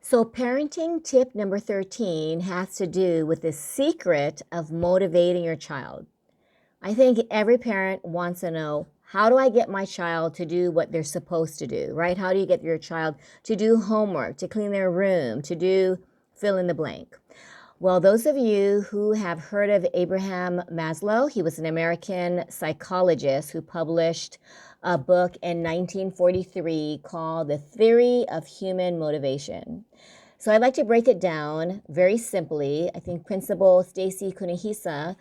So, parenting tip number 13 has to do with the secret of motivating your child. I think every parent wants to know, how do I get my child to do what they're supposed to do, right? How do you get your child to do homework, to clean their room, to do fill in the blank? Well, those of you who have heard of Abraham Maslow, he was an American psychologist who published a book in 1943 called The Theory of Human Motivation. So I'd like to break it down very simply. I think Principal Stacy Kunihisa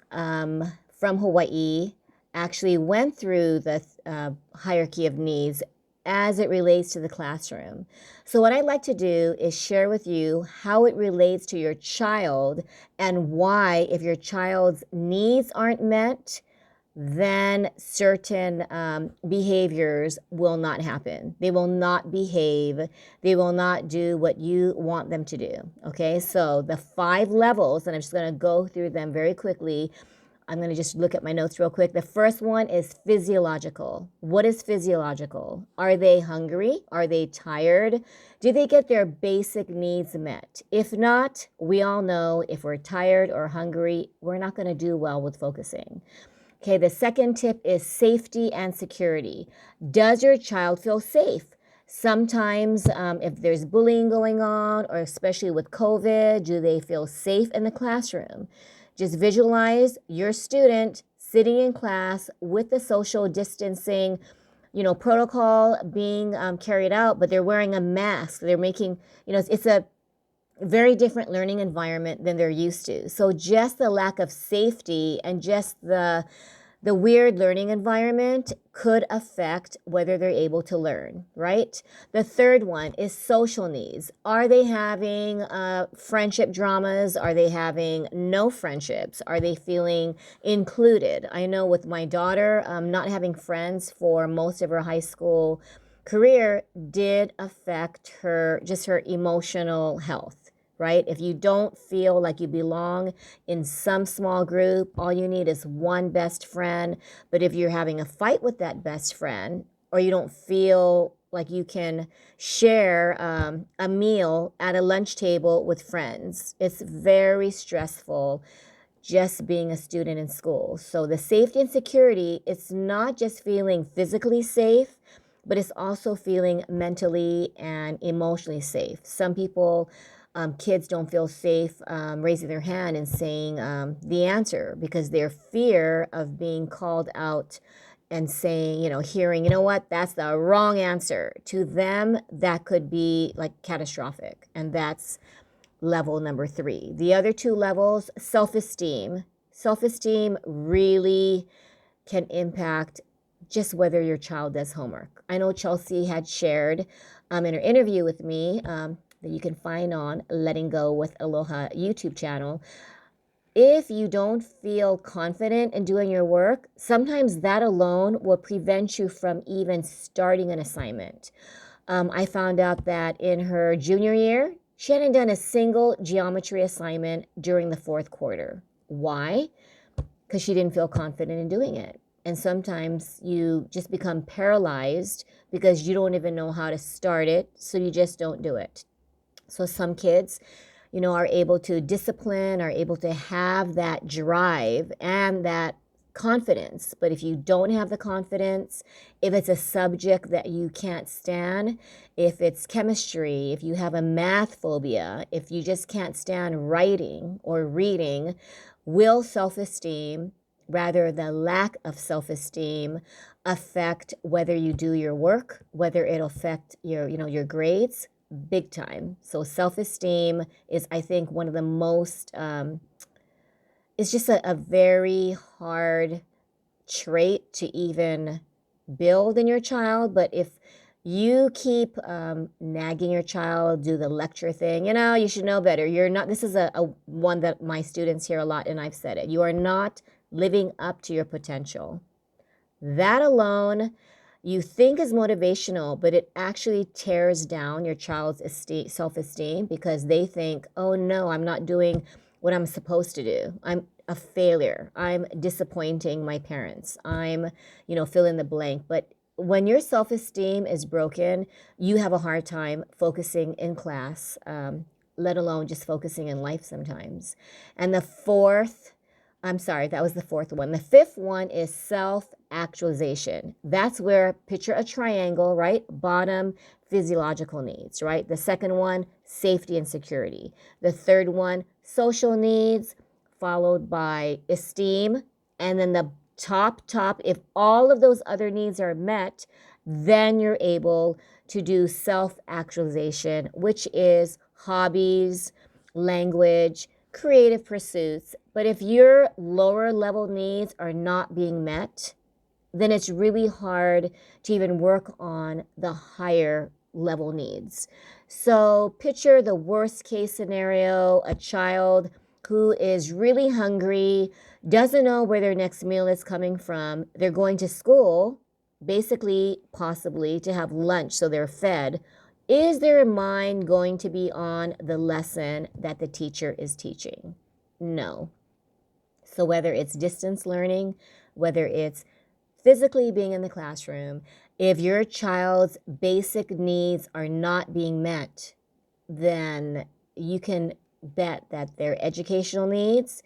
from Hawaii actually went through the hierarchy of needs as it relates to the classroom. So what I'd like to do is share with you how it relates to your child and why, if your child's needs aren't met, then certain behaviors will not happen. They will not behave. They will not do what you want them to do. Okay, so the 5 levels, and I'm just going to go through them very quickly. I'm going to just look at my notes real quick. The first one is physiological. What is physiological? Are they hungry? Are they tired? Do they get their basic needs met? If not, we all know if we're tired or hungry, we're not going to do well with focusing. Okay, the second tip is safety and security. Does your child feel safe? Sometimes if there's bullying going on, or especially with COVID, do they feel safe in the classroom? Just visualize your student sitting in class with the social distancing, protocol being carried out, but they're wearing a mask. They're making, it's a very different learning environment than they're used to. So just the lack of safety and just the weird learning environment could affect whether they're able to learn, right? The third one is social needs. Are they having friendship dramas? Are they having no friendships? Are they feeling included? I know with my daughter, not having friends for most of her high school career did affect her, just her emotional health. Right? If you don't feel like you belong in some small group, all you need is one best friend. But if you're having a fight with that best friend, or you don't feel like you can share a meal at a lunch table with friends, it's very stressful just being a student in school. So the safety and security, it's not just feeling physically safe, but it's also feeling mentally and emotionally safe. Some people, kids don't feel safe raising their hand and saying the answer because their fear of being called out and saying, hearing, what, that's the wrong answer. To them, that could be like catastrophic. And that's level number 3. The other 2 levels, self-esteem. Self-esteem really can impact just whether your child does homework. I know Chelsea had shared in her interview with me that you can find on Letting Go with Aloha YouTube channel. If you don't feel confident in doing your work, sometimes that alone will prevent you from even starting an assignment. I found out that in her junior year, she hadn't done a single geometry assignment during the 4th quarter. Why? Because she didn't feel confident in doing it. And sometimes you just become paralyzed because you don't even know how to start it, so you just don't do it. So some kids, are able to discipline, are able to have that drive and that confidence. But if you don't have the confidence, if it's a subject that you can't stand, if it's chemistry, if you have a math phobia, if you just can't stand writing or reading, will self-esteem, rather the lack of self-esteem, affect whether you do your work, whether it'll affect your grades? Big time. So self-esteem is, I think, one of the most, it's just a very hard trait to even build in your child. But if you keep nagging your child, do the lecture thing, you should know better. You're not, this is a one that my students hear a lot, and I've said it. You are not living up to your potential. That alone, you think is motivational, but it actually tears down your child's self-esteem because they think, oh no, I'm not doing what I'm supposed to do. I'm a failure. I'm disappointing my parents. I'm, fill in the blank. But when your self-esteem is broken, you have a hard time focusing in class, let alone just focusing in life sometimes. And the fourth, I'm sorry, that was the fourth one. The fifth one is self-actualization. That's where, picture a triangle, right? Bottom, physiological needs, right? The second one, safety and security. The third one, social needs, followed by esteem. And then the top, if all of those other needs are met, then you're able to do self-actualization, which is hobbies, language, creative pursuits. But if your lower level needs are not being met, then it's really hard to even work on the higher level needs. So picture the worst case scenario, a child who is really hungry, doesn't know where their next meal is coming from. They're going to school, basically, possibly to have lunch, so they're fed. Is their mind going to be on the lesson that the teacher is teaching? No. So whether it's distance learning, whether it's physically being in the classroom, if your child's basic needs are not being met, then you can bet that their educational needs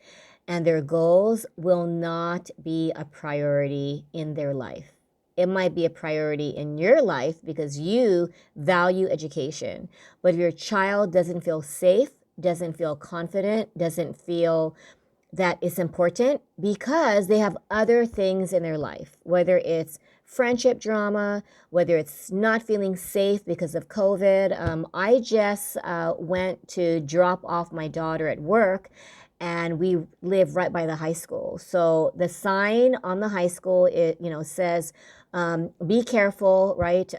and their goals will not be a priority in their life. It might be a priority in your life because you value education. But if your child doesn't feel safe, doesn't feel confident, doesn't feel that it's important because they have other things in their life, whether it's friendship drama, whether it's not feeling safe because of COVID. I just went to drop off my daughter at work, and we live right by the high school. So the sign on the high school, says, be careful, right?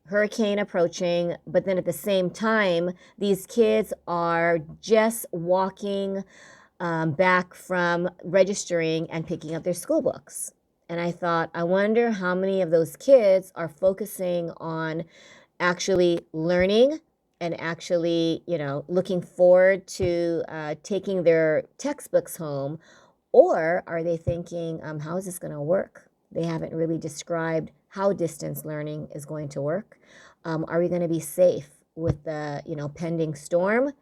Hurricane approaching. But then at the same time, these kids are just walking back from registering and picking up their school books. And I thought, I wonder how many of those kids are focusing on actually learning and actually, looking forward to taking their textbooks home, or are they thinking, how is this going to work? They haven't really described how distance learning is going to work. Are we going to be safe with the, pending storm?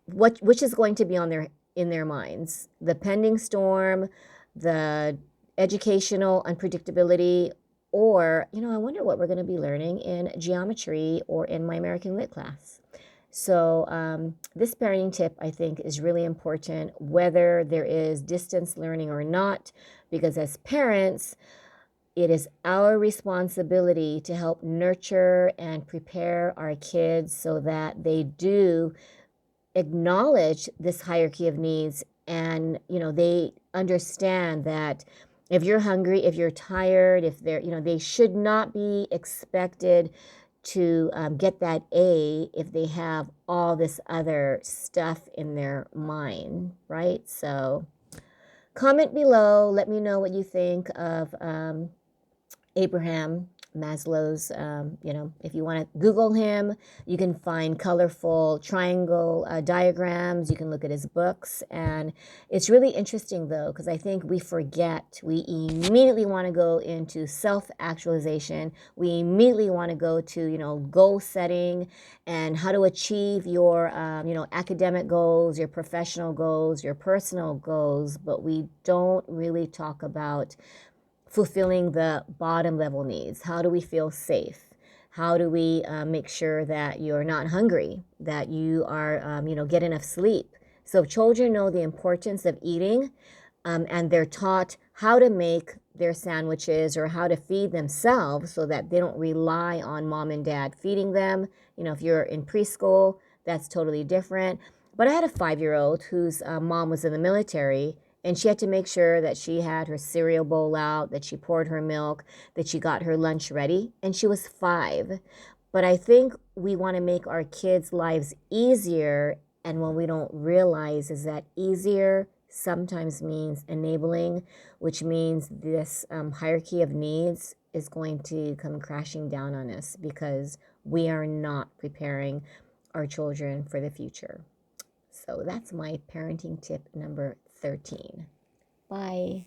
Which is going to be in their minds? The pending storm, the educational unpredictability, or I wonder what we're going to be learning in geometry or in my American Lit class. So this parenting tip, I think, is really important, whether there is distance learning or not, because as parents, it is our responsibility to help nurture and prepare our kids so that they do acknowledge this hierarchy of needs, and they understand that if you're hungry, if you're tired, if they're they should not be expected to get that A if they have all this other stuff in their mind, right? So comment below, let me know what you think of Abraham Maslow's. If you want to Google him, you can find colorful triangle diagrams. You can look at his books. And it's really interesting, though, because I think we forget. We immediately want to go into self-actualization. We immediately want to go to, goal setting and how to achieve your, academic goals, your professional goals, your personal goals. But we don't really talk about fulfilling the bottom level needs. How do we feel safe? How do we make sure that you're not hungry, that you are, get enough sleep? So children know the importance of eating, and they're taught how to make their sandwiches or how to feed themselves so that they don't rely on mom and dad feeding them. If you're in preschool, that's totally different. But I had a 5-year-old whose mom was in the military, and she had to make sure that she had her cereal bowl out, that she poured her milk, that she got her lunch ready, and she was 5. But I think we want to make our kids' lives easier, and what we don't realize is that easier sometimes means enabling, which means this hierarchy of needs is going to come crashing down on us because we are not preparing our children for the future. So that's my parenting tip number 13. Bye.